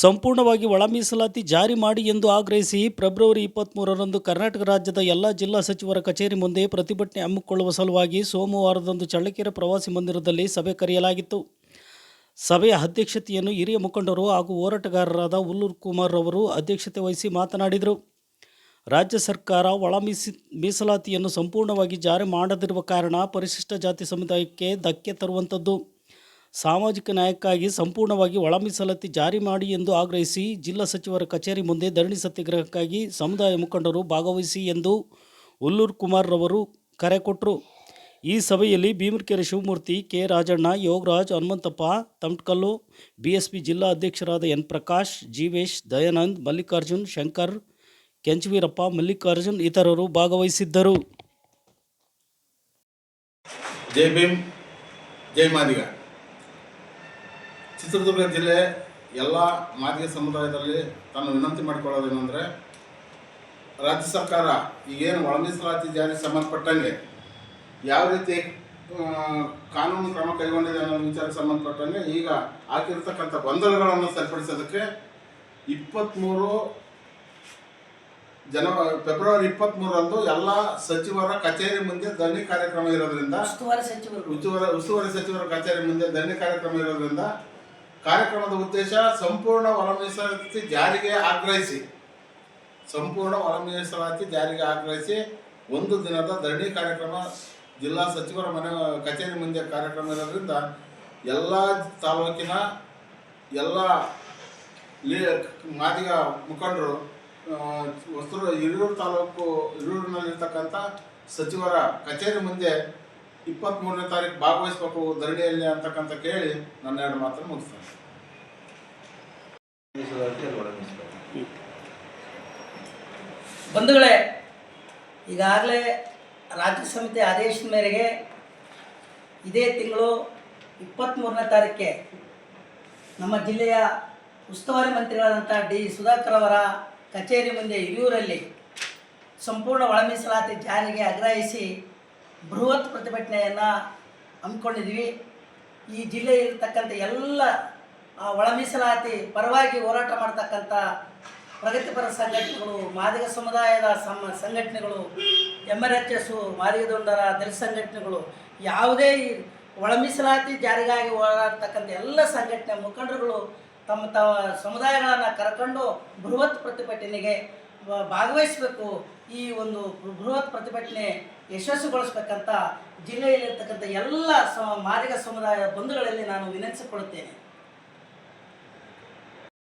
ಸಂಪೂರ್ಣವಾಗಿ ಒಳ ಮೀಸಲಾತಿ ಜಾರಿ ಮಾಡಿ ಎಂದು ಆಗ್ರಹಿಸಿ ಫೆಬ್ರವರಿ 23ರಂದು ಕರ್ನಾಟಕ ರಾಜ್ಯದ ಎಲ್ಲ ಜಿಲ್ಲಾ ಸಚಿವರ ಕಚೇರಿ ಮುಂದೆ ಪ್ರತಿಭಟನೆ ಹಮ್ಮಿಕೊಳ್ಳುವ ಸಲುವಾಗಿ ಸೋಮವಾರದಂದು ಚಳ್ಳಕೆರೆ ಪ್ರವಾಸಿ ಮಂದಿರದಲ್ಲಿ ಸಭೆ ಕರೆಯಲಾಗಿತ್ತು. ಸಭೆಯ ಅಧ್ಯಕ್ಷತೆಯನ್ನು ಹಿರಿಯ ಮುಖಂಡರು ಹಾಗೂ ಹೋರಾಟಗಾರರಾದ ಹುಲ್ಲೂರು ಕುಮಾರ್ ಅವರು ಅಧ್ಯಕ್ಷತೆ ವಹಿಸಿ ಮಾತನಾಡಿದರು. ರಾಜ್ಯ ಸರ್ಕಾರ ಒಳ ಮೀಸಲಾತಿಯನ್ನು ಸಂಪೂರ್ಣವಾಗಿ ಜಾರಿ ಮಾಡದಿರುವ ಕಾರಣ ಪರಿಶಿಷ್ಟ ಜಾತಿ ಸಮುದಾಯಕ್ಕೆ ಧಕ್ಕೆ ತರುವಂಥದ್ದು. ಸಾಮಾಜಿಕ ನ್ಯಾಯಕ್ಕಾಗಿ ಸಂಪೂರ್ಣವಾಗಿ ಒಳ ಮೀಸಲಾತಿ ಜಾರಿ ಮಾಡಿ ಎಂದು ಆಗ್ರಹಿಸಿ ಜಿಲ್ಲಾ ಸಚಿವರ ಕಚೇರಿ ಮುಂದೆ ಧರಣಿ ಸತ್ಯಾಗ್ರಹಕ್ಕಾಗಿ ಸಮುದಾಯ ಮುಖಂಡರು ಭಾಗವಹಿಸಿ ಎಂದು ಹುಲ್ಲೂರು ಕುಮಾರ್ ರವರು ಕರೆ ಕೊಟ್ಟರು. ಈ ಸಭೆಯಲ್ಲಿ ಭೀಮಕೆರೆ ಶಿವಮೂರ್ತಿ, ಕೆ ರಾಜಣ್ಣ, ಯೋಗರಾಜ್, ಹನುಮಂತಪ್ಪ ತಮಟ್ಕಲ್ಲು, ಬಿಎಸ್ಪಿ ಜಿಲ್ಲಾ ಅಧ್ಯಕ್ಷರಾದ ಎನ್ ಪ್ರಕಾಶ್, ಜೀವೇಶ್, ದಯಾನಂದ್, ಮಲ್ಲಿಕಾರ್ಜುನ್, ಶಂಕರ್, ಕೆಂಚವೀರಪ್ಪ, ಮಲ್ಲಿಕಾರ್ಜುನ್ ಇತರರು ಭಾಗವಹಿಸಿದ್ದರು. ಜೈ ಭೀಮ್, ಜೈ ಮಾದಿಗ. ಚಿತ್ರದುರ್ಗ ಜಿಲ್ಲೆ ಎಲ್ಲ ಮಾದಿಗ ಸಮುದಾಯದಲ್ಲಿ ತಾನು ವಿನಂತಿ ಮಾಡಿಕೊಳ್ಳೋದೇನೆಂದರೆ, ರಾಜ್ಯ ಸರ್ಕಾರ ಈಗೇನು ಒಳ ಮೀಸಲಾತಿ ಜಾರಿಗೆ ಸಂಬಂಧಪಟ್ಟಂಗೆ ಯಾವ ರೀತಿ ಕಾನೂನು ಕ್ರಮ ಕೈಗೊಂಡಿದೆ ಅನ್ನೋ ವಿಚಾರಕ್ಕೆ ಸಂಬಂಧಪಟ್ಟಂಗೆ ಈಗ ಆಗಿರ್ತಕ್ಕಂಥ ಗೊಂದಲಗಳನ್ನು ಸರಿಪಡಿಸೋದಕ್ಕೆ ಫೆಬ್ರವರಿ 23ರಂದು ಎಲ್ಲ ಸಚಿವರ ಕಚೇರಿ ಮುಂದೆ ಧರಣಿ ಕಾರ್ಯಕ್ರಮ ಇರೋದ್ರಿಂದ, ಉಸ್ತುವಾರಿ ಸಚಿವರ ಕಚೇರಿ ಮುಂದೆ ಧರಣಿ ಕಾರ್ಯಕ್ರಮ ಇರೋದ್ರಿಂದ ಕಾರ್ಯಕ್ರಮದ ಉದ್ದೇಶ ಸಂಪೂರ್ಣ ಒಳ ಮೀಸಲಾತಿ ಜಾರಿಗೆ ಆಗ್ರಹಿಸಿ ಒಂದು ದಿನದ ಧರಣಿ ಕಾರ್ಯಕ್ರಮ ಜಿಲ್ಲಾ ಸಚಿವರ ಕಚೇರಿ ಮುಂದೆ ಕಾರ್ಯಕ್ರಮ ಇರೋದ್ರಿಂದ ಎಲ್ಲ ತಾಲೂಕಿನ ಎಲ್ಲ ಮಾದಿಗ ಮುಖಂಡರು ಹಿರಿಯೂರಿನಲ್ಲಿರ್ತಕ್ಕಂಥ ಸಚಿವರ ಕಚೇರಿ ಮುಂದೆ 23ನೇ ತಾರೀಕು ಭಾಗವಹಿಸಬೇಕು ಧರಣಿಯಲ್ಲಿ ಅಂತಕ್ಕಂಥ ಕೇಳಿ ನನ್ನ ಎರಡು ಮಾತನ್ನು ಮುಗಿಸ್ತೇನೆ. ಬಂಧುಗಳೇ, ಈಗಾಗಲೇ ರಾಜ್ಯ ಸಮಿತಿ ಆದೇಶದ ಮೇರೆಗೆ ಇದೇ ತಿಂಗಳು 23ನೇ ತಾರೀಕಿಗೆ ನಮ್ಮ ಜಿಲ್ಲೆಯ ಉಸ್ತುವಾರಿ ಮಂತ್ರಿಗಳಾದಂಥ ಡಿ ಸುಧಾಕರ್ ಅವರ ಕಚೇರಿ ಮುಂದೆ ಹಿರಿಯೂರಲ್ಲಿ ಸಂಪೂರ್ಣ ಒಳ ಮೀಸಲಾತಿ ಜಾರಿಗೆ ಆಗ್ರಹಿಸಿ ಬೃಹತ್ ಪ್ರತಿಭಟನೆಯನ್ನು ಹಮ್ಮಿಕೊಂಡಿದ್ವಿ. ಈ ಜಿಲ್ಲೆಯಲ್ಲಿರ್ತಕ್ಕಂಥ ಎಲ್ಲ ಒಳ ಮೀಸಲಾತಿ ಪರವಾಗಿ ಹೋರಾಟ ಮಾಡ್ತಕ್ಕಂಥ ಪ್ರಗತಿಪರ ಸಂಘಟನೆಗಳು, ಮಾದಿಗ ಸಮುದಾಯದ ಸಂಘಟನೆಗಳು, MRHS, ಮಾದಿಗ ದೊಂಡರ ದಲಿತ ಸಂಘಟನೆಗಳು, ಯಾವುದೇ ಒಳ ಮೀಸಲಾತಿ ಜಾರಿಗಾಗಿ ಹೋರಾಡ್ತಕ್ಕಂಥ ಎಲ್ಲ ಸಂಘಟನೆ ಮುಖಂಡರುಗಳು ತಮ್ಮ ಸಮುದಾಯಗಳನ್ನು ಕರ್ಕೊಂಡು ಬೃಹತ್ ಪ್ರತಿಭಟನೆಗೆ ಭಾಗವಹಿಸಬೇಕು. ಈ ಒಂದು ಬೃಹತ್ ಪ್ರತಿಭಟನೆ ಯಶಸ್ವಿಗೊಳಿಸಬೇಕಂತ ಜಿಲ್ಲೆಯಲ್ಲಿರ್ತಕ್ಕಂಥ ಎಲ್ಲ ಮಾದಿಗ ಸಮುದಾಯದ ಬಂಧುಗಳಲ್ಲಿ ನಾನು ವಿನಂತಿಸಿಕೊಳ್ಳುತ್ತೇನೆ.